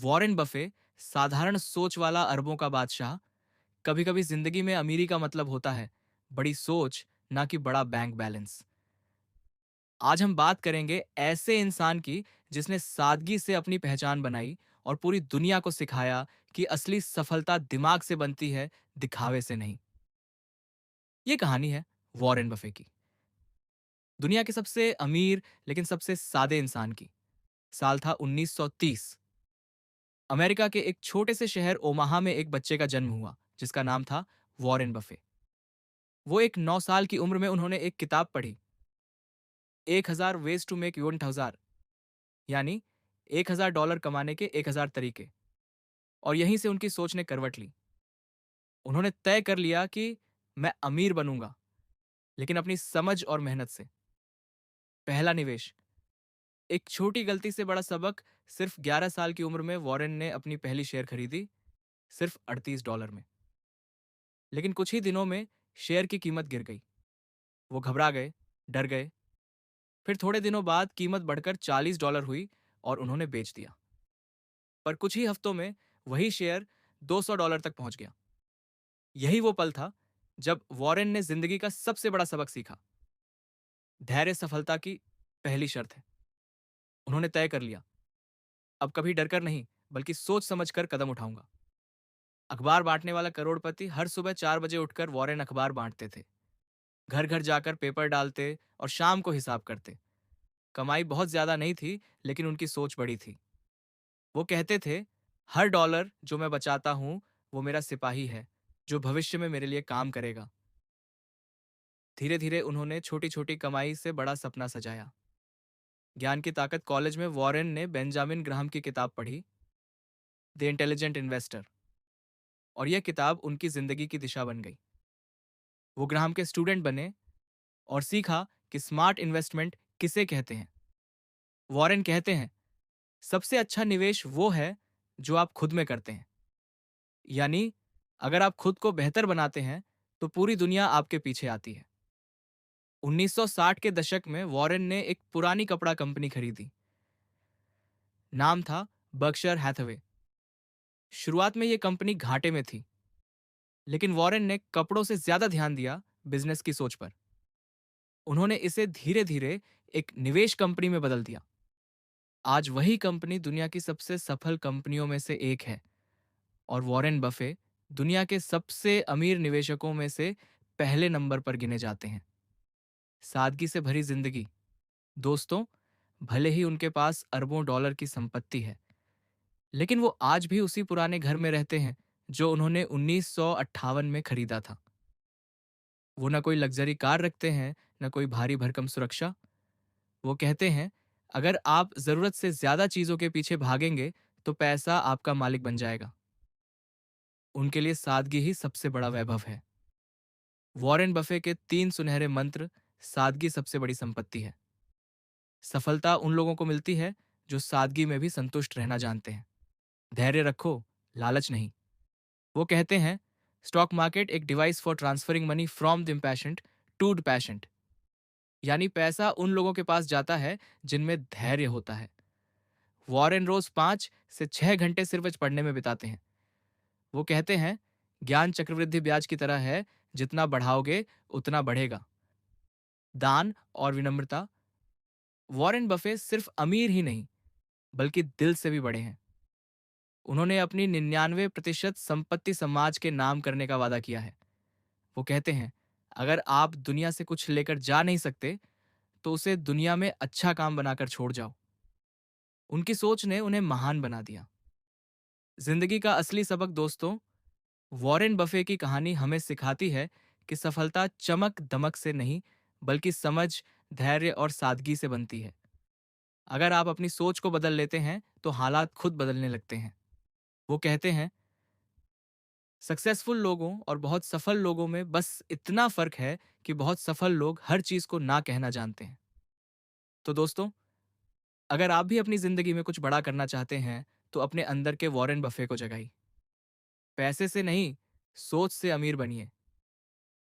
Warren Buffett साधारण सोच वाला अरबों का बादशाह। कभी कभी जिंदगी में अमीरी का मतलब होता है बड़ी सोच, ना कि बड़ा बैंक बैलेंस। आज हम बात करेंगे ऐसे इंसान की जिसने सादगी से अपनी पहचान बनाई और पूरी दुनिया को सिखाया कि असली सफलता दिमाग से बनती है, दिखावे से नहीं। ये कहानी है वॉरेन बफे की, दुनिया के सबसे अमीर लेकिन सबसे सादे इंसान की। साल था 1930। अमेरिका के एक छोटे से शहर ओमाहा में एक बच्चे का जन्म हुआ जिसका नाम था वॉरेन बफे। वो एक 9 साल की उम्र में उन्होंने एक किताब पढ़ी, 1000 वेज टू मेक 1000, यानी $1000 कमाने के 1000 तरीके। और यहीं से उनकी सोच ने करवट ली। उन्होंने तय कर लिया कि मैं अमीर बनूंगा, लेकिन अपनी समझ और मेहनत से। पहला निवेश, एक छोटी गलती से बड़ा सबक। सिर्फ 11 साल की उम्र में वॉरेन ने अपनी पहली शेयर खरीदी, सिर्फ $38 में। लेकिन कुछ ही दिनों में शेयर की कीमत गिर गई। वो घबरा गए, डर गए। फिर थोड़े दिनों बाद कीमत बढ़कर $40 हुई और उन्होंने बेच दिया। पर कुछ ही हफ्तों में वही शेयर $200 तक पहुंच गया। यही वो पल था जब वॉरेन ने जिंदगी का सबसे बड़ा सबक सीखा। धैर्य सफलता की पहली शर्त है। उन्होंने तय कर लिया, अब कभी डरकर नहीं, बल्कि सोच समझकर कदम उठाऊंगा। अखबार बांटने वाला करोड़पति हर सुबह 4 बजे उठकर वॉरेन अखबार बांटते थे। घर घर जाकर पेपर डालते और शाम को हिसाब करते। कमाई बहुत ज्यादा नहीं थी, लेकिन उनकी सोच बड़ी थी। वो कहते थे, हर डॉलर जो मैं बचाता हूं वो मेरा सिपाही है, जो भविष्य में मेरे लिए काम करेगा। धीरे धीरे उन्होंने छोटी छोटी कमाई से बड़ा सपना सजाया। ज्ञान की ताकत कॉलेज में वॉरेन ने बेंजामिन ग्राहम की किताब पढ़ी, द इंटेलिजेंट इन्वेस्टर। और यह किताब उनकी जिंदगी की दिशा बन गई। वो ग्राहम के स्टूडेंट बने और सीखा कि स्मार्ट इन्वेस्टमेंट किसे कहते हैं। वॉरेन कहते हैं, सबसे अच्छा निवेश वो है जो आप खुद में करते हैं। यानी अगर आप खुद को बेहतर बनाते हैं तो पूरी दुनिया आपके पीछे आती है। 1960 के दशक में वॉरेन ने एक पुरानी कपड़ा कंपनी खरीदी। नाम था बर्कशायर हैथवे। शुरुआत में यह कंपनी घाटे में थी, लेकिन वॉरेन ने कपड़ों से ज्यादा ध्यान दिया बिजनेस की सोच पर। उन्होंने इसे धीरे धीरे एक निवेश कंपनी में बदल दिया। आज वही कंपनी दुनिया की सबसे सफल कंपनियों में से एक है और वॉरेन बफे दुनिया के सबसे अमीर निवेशकों में से पहले नंबर पर गिने जाते हैं। सादगी से भरी जिंदगी। दोस्तों, भले ही उनके पास अरबों डॉलर की संपत्ति है, लेकिन वो आज भी उसी पुराने घर में रहते हैं जो उन्होंने 1958 में खरीदा था। वो ना कोई लग्जरी कार रखते हैं, ना कोई भारी भरकम सुरक्षा। वो कहते हैं, अगर आप जरूरत से ज्यादा चीजों के पीछे भागेंगे तो पैसा आपका मालिक बन जाएगा। उनके लिए सादगी ही सबसे बड़ा वैभव है। वॉरेन बफे के 3 सुनहरे मंत्र। सादगी सबसे बड़ी संपत्ति है। सफलता उन लोगों को मिलती है जो सादगी में भी संतुष्ट रहना जानते हैं। धैर्य रखो, लालच नहीं। वो कहते हैं, स्टॉक मार्केट एक device for transferring money from the impatient to the patient. यानी पैसा उन लोगों के पास जाता है जिनमें धैर्य होता है। वॉरेन रोज 5 से 6 घंटे सिर्फ पढ़ने में बिताते हैं। वो कहते हैं, ज्ञान चक्रवृद्धि ब्याज की तरह है, जितना बढ़ाओगे उतना बढ़ेगा। दान और विनम्रता। वॉरेन बफे सिर्फ अमीर ही नहीं, बल्कि दिल से भी बड़े हैं। उन्होंने अपनी 99% संपत्ति समाज के नाम करने का वादा किया है। वो कहते हैं, अगर आप दुनिया से कुछ लेकर जा नहीं सकते तो उसे दुनिया में अच्छा काम बनाकर छोड़ जाओ। उनकी सोच ने उन्हें महान बना दिया। जिंदगी का असली सबक दोस्तों, वॉरेन बफे की कहानी हमें सिखाती है कि सफलता चमक दमक से नहीं, बल्कि समझ, धैर्य और सादगी से बनती है। अगर आप अपनी सोच को बदल लेते हैं तो हालात खुद बदलने लगते हैं। वो कहते हैं, सक्सेसफुल लोगों और बहुत सफल लोगों में बस इतना फर्क है कि बहुत सफल लोग हर चीज को ना कहना जानते हैं। तो दोस्तों, अगर आप भी अपनी जिंदगी में कुछ बड़ा करना चाहते हैं तो अपने अंदर के वॉरेन बफे को जगाइए। पैसे से नहीं, सोच से अमीर बनिए।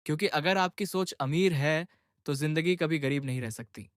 क्योंकि अगर आपकी सोच अमीर है तो जिंदगी कभी गरीब नहीं रह सकती।